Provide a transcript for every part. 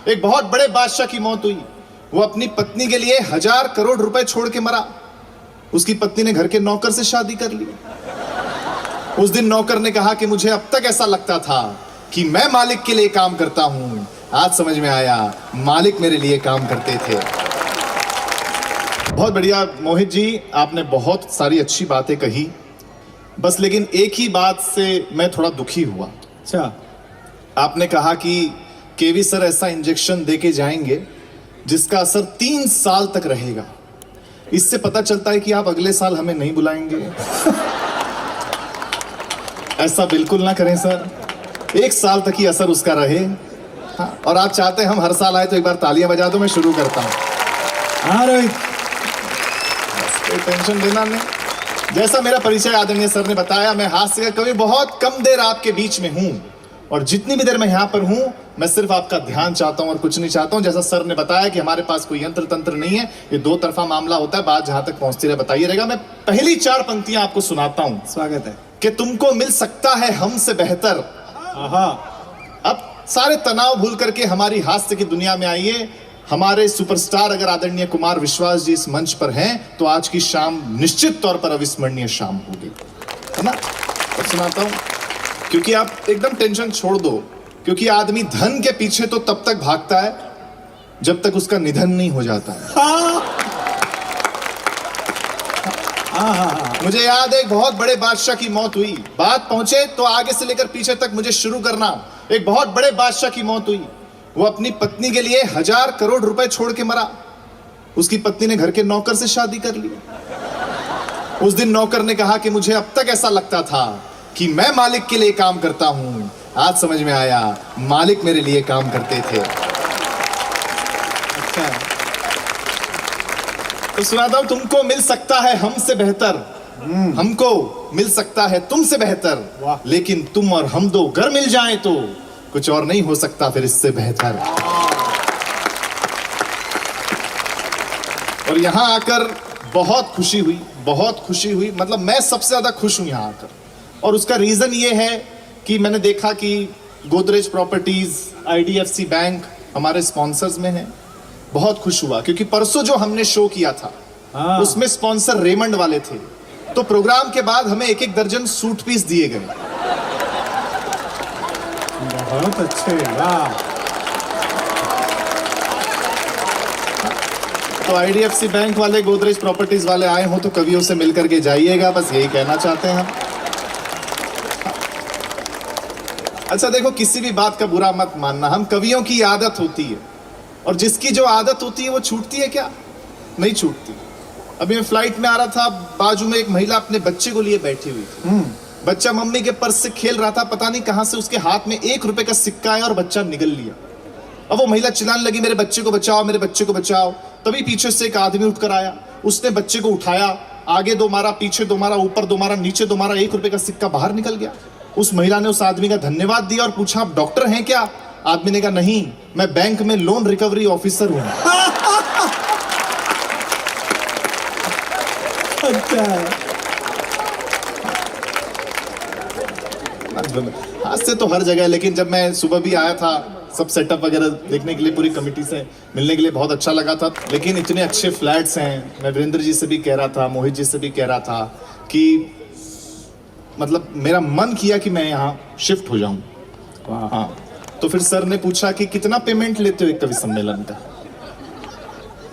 एक बहुत बड़े बादशाह की मौत हुई। वो अपनी पत्नी के लिए 1000 करोड़ रुपए छोड़ के मरा। उसकी पत्नी ने घर के नौकर से शादी कर ली। उस दिन नौकर ने कहा कि मुझे अब तक ऐसा लगता था कि मैं मालिक के लिए काम करता हूं, आज समझ में आया मालिक मेरे लिए काम करते थे। बहुत बढ़िया मोहित जी, आपने बहुत सारी अच्छी बातें कही, बस लेकिन एक ही बात से मैं थोड़ा दुखी हुआ। अच्छा, आपने कहा कि केवी सर ऐसा इंजेक्शन देके जाएंगे जिसका असर 3 साल तक रहेगा। इससे पता चलता है कि आप अगले साल हमें नहीं बुलाएंगे। ऐसा बिल्कुल ना करें सर, 1 साल तक ही असर उसका रहे। हाँ, और आप चाहते हैं हम हर साल आए तो एक बार तालियां बजा दो, मैं शुरू करता हूं। हाँ रोहित, कोई टेंशन लेना नहीं। जैसा मेरा परिचय आदरणीय सर ने बताया, मैं हास्य का कवि बहुत कम देर आपके बीच में हूं, और जितनी भी देर मैं यहां पर हूं मैं सिर्फ आपका ध्यान चाहता हूं और कुछ नहीं चाहता हूं। जैसा सर ने बताया कि हमारे पास कोई यंत्र तंत्र नहीं है, ये 2 तरफा मामला होता है, बात जहां तक पहुंचती रहे बताइए रहेगा। मैं पहली 4 पंक्तियां आपको सुनाता हूं। स्वागत है। कि तुमको मिल सकता है हमसे बेहतर। आहा, अब सारे तनाव भूल करके हमारी हास्य की दुनिया में आइए। हमारे सुपरस्टार अगर आदरणीय कुमार विश्वास जी इस मंच पर हैं तो आज की शाम निश्चित तौर पर अविस्मरणीय शाम होगी, है ना। और सुनाता हूं, क्योंकि आप एकदम टेंशन छोड़ दो, क्योंकि आदमी धन के पीछे तो तब तक भागता है जब तक उसका निधन नहीं हो जाता है। मुझे याद है एक बहुत बड़े बादशाह की मौत हुई। बात पहुंचे तो आगे से लेकर पीछे तक मुझे शुरू करना। एक बहुत बड़े बादशाह की मौत हुई। वो अपनी पत्नी के लिए 1000 करोड़ रुपए छोड़ के मरा। उसकी पत्नी ने घर के नौकर से शादी कर ली। उस दिन नौकर ने कहा कि मुझे अब तक ऐसा लगता था कि मैं मालिक के लिए काम करता हूं, आज समझ में आया मालिक मेरे लिए काम करते थे। अच्छा, तो सुनाता हूं, तुमको मिल सकता है हमसे बेहतर, हमको मिल सकता है तुमसे बेहतर, वाह। लेकिन तुम और हम दो घर मिल जाएं तो कुछ और नहीं हो सकता फिर इससे बेहतर। और यहां आकर बहुत खुशी हुई, बहुत खुशी हुई। मतलब मैं सबसे ज्यादा खुश हूं यहां आकर, और उसका रीजन ये है कि मैंने देखा कि गोदरेज प्रॉपर्टीज, IDFC बैंक हमारे स्पॉन्सर्स में हैं। बहुत खुश हुआ क्योंकि परसों जो हमने शो किया था हाँ। उसमें स्पॉन्सर रेमंड वाले थे। तो प्रोग्राम के बाद हमें 1-1 दर्जन सूट पीस दिए गए। बहुत अच्छे, वाह। तो IDFC बैंक वाले, गोदरेज प्रॉपर्टीज वाले आए हो तो कवियों से मिलकर के जाइएगा, बस यही कहना चाहते हैं हम। अच्छा देखो, किसी भी बात का बुरा मत मानना, हम कवियों की आदत होती है, और जिसकी जो आदत होती है वो छूटती है क्या? नहीं छूटती। अभी मैं फ्लाइट में आ रहा था, बाजू में एक महिला अपने बच्चे को लिए बैठी हुई थी। बच्चा मम्मी के पर्स से खेल रहा था, पता नहीं कहां से उसके हाथ में 1 रुपए का सिक्का आया और बच्चा निगल लिया। अब वो महिला चिल्लाने लगी, मेरे बच्चे को बचाओ, मेरे बच्चे को बचाओ। तभी पीछे से एक आदमी उठकर आया, उसने बच्चे को उठाया, आगे 2 मारा, पीछे 2 मारा, ऊपर 2 मारा, नीचे 2 मारा, 1 रुपए का सिक्का बाहर निकल गया। उस महिला ने उस आदमी का धन्यवाद दिया और पूछा, आप डॉक्टर हैं क्या? आदमी ने कहा, नहीं, मैं बैंक में लोन रिकवरी ऑफिसर हूं। अच्छा, हास्य तो हर जगह है, लेकिन जब मैं सुबह भी आया था सब सेटअप वगैरह देखने के लिए, पूरी कमेटी से मिलने के लिए बहुत अच्छा लगा था। लेकिन इतने अच्छे फ्लैट्स हैं, मैं वीरेंद्र जी से भी कह रहा था, मोहित जी से भी कह रहा था कि मतलब मेरा मन किया कि मैं यहाँ शिफ्ट हो जाऊं। हाँ, तो फिर सर ने पूछा कि कितना पेमेंट लेते हो एक कवि सम्मेलन का?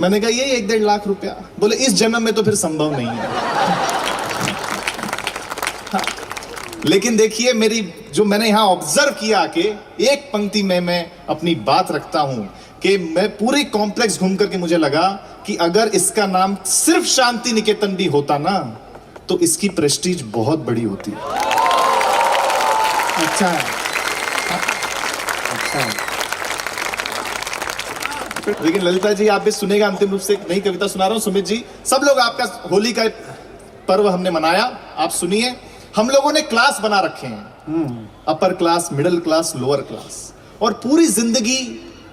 मैंने कहा ये 1-1.5 लाख रुपया। बोले इस जन्म में तो फिर संभव नहीं है। हाँ, लेकिन देखिए, मेरी जो मैंने यहां ऑब्जर्व किया कि एक पंक्ति में मैं अपनी बात रखता हूं कि मैं पूरे कॉम्प्लेक्स घूम करके मुझे लगा कि अगर इसका नाम सिर्फ शांति निकेतन भी होता ना तो इसकी प्रेस्टीज बहुत बड़ी होती। अच्छा, अच्छा। लेकिन ललिता जी, आप भी सुनेगा, अंतिम रूप से एक नई कविता सुना रहा हूं। सुमित जी, सब लोग आपका होली का पर्व हमने मनाया, आप सुनिए। हम लोगों ने क्लास बना रखे हैं, upper class, middle class, lower class, और पूरी जिंदगी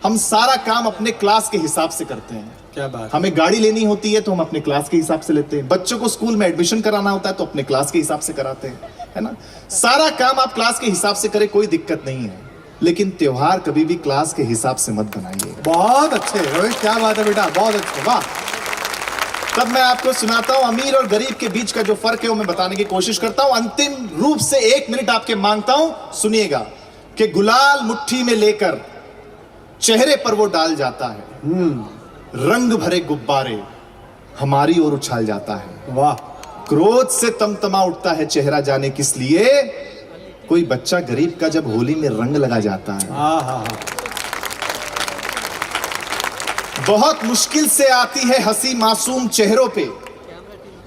हम सारा काम अपने क्लास के हिसाब से करते हैं। क्या बात। हमें गाड़ी लेनी होती है तो हम अपने क्लास के हिसाब से लेते हैं, बच्चों को स्कूल में एडमिशन कराना होता है तो अपने क्लास के हिसाब से कराते हैं, है ना। सारा काम आप क्लास के हिसाब से करें, कोई दिक्कत नहीं है, लेकिन त्योहार कभी भी क्लास के हिसाब से मत बनाइए। बहुत अच्छे रोहित, क्या बात है बेटा, बहुत अच्छे, वाह। तब मैं आपको सुनाता हूं अमीर और गरीब के बीच का जो फर्क है वो मैं बताने की कोशिश करता हूं। अंतिम रूप से 1 मिनट आपके मांगता हूं, सुनिएगा कि गुलाल मुट्ठी में लेकर चेहरे पर वो डाल जाता है, रंग भरे गुब्बारे हमारी ओर उछाल जाता है। वाह। क्रोध से तमतमा उठता है चेहरा, जाने किस लिए। कोई बच्चा गरीब का जब होली में रंग लगा जाता है। हाँ हाँ हाँ। बहुत मुश्किल से आती है हंसी मासूम चेहरों पे,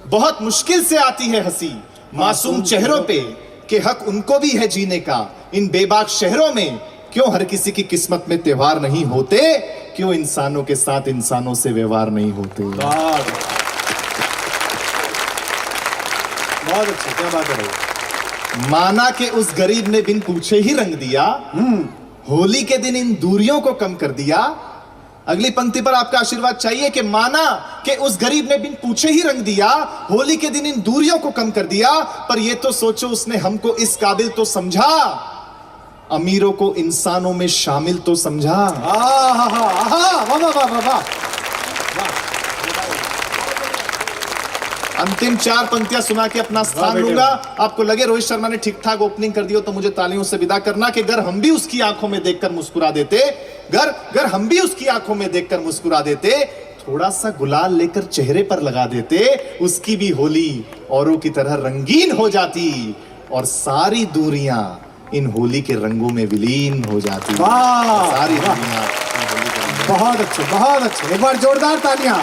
बहुत मुश्किल से आती है हंसी मासूम चेहरों पे, कि हक उनको भी है जीने का इन बेबाक शहरों में। क्यों हर किसी की किस्मत में त्योहार नहीं होते, क्यों इंसानों के साथ इंसानों से व्यवहार नहीं होते। बहुत अच्छे, क्या बात है रोहित। माना कि उस गरीब ने बिन पूछे ही रंग दिया, होली के दिन इन दूरियों को कम कर दिया। अगली पंक्ति पर आपका आशीर्वाद चाहिए कि माना कि उस गरीब ने बिन पूछे ही रंग दिया, होली के दिन इन दूरियों को कम कर दिया। पर यह तो सोचो उसने हमको इस काबिल तो समझा, अमीरों को इंसानों में शामिल तो समझा। अंतिम 4 पंक्तियां सुना के अपना स्थान लूंगा। आपको लगे रोहित शर्मा ने ठीक ठाक ओपनिंग कर दी हो तो मुझे तालियों से विदा करना कि अगर हम भी उसकी आंखों में देखकर मुस्कुरा देते, अगर हम भी उसकी आंखों में देखकर मुस्कुरा देते, थोड़ा सा गुलाल लेकर चेहरे पर लगा देते, उसकी भी होली औरों की तरह रंगीन हो जाती और सारी दूरियां इन होली के रंगों में विलीन हो जाती। वाह, सारी दूरियां बहुत अच्छे, बहुत अच्छे। एक बार जोरदार तालियां।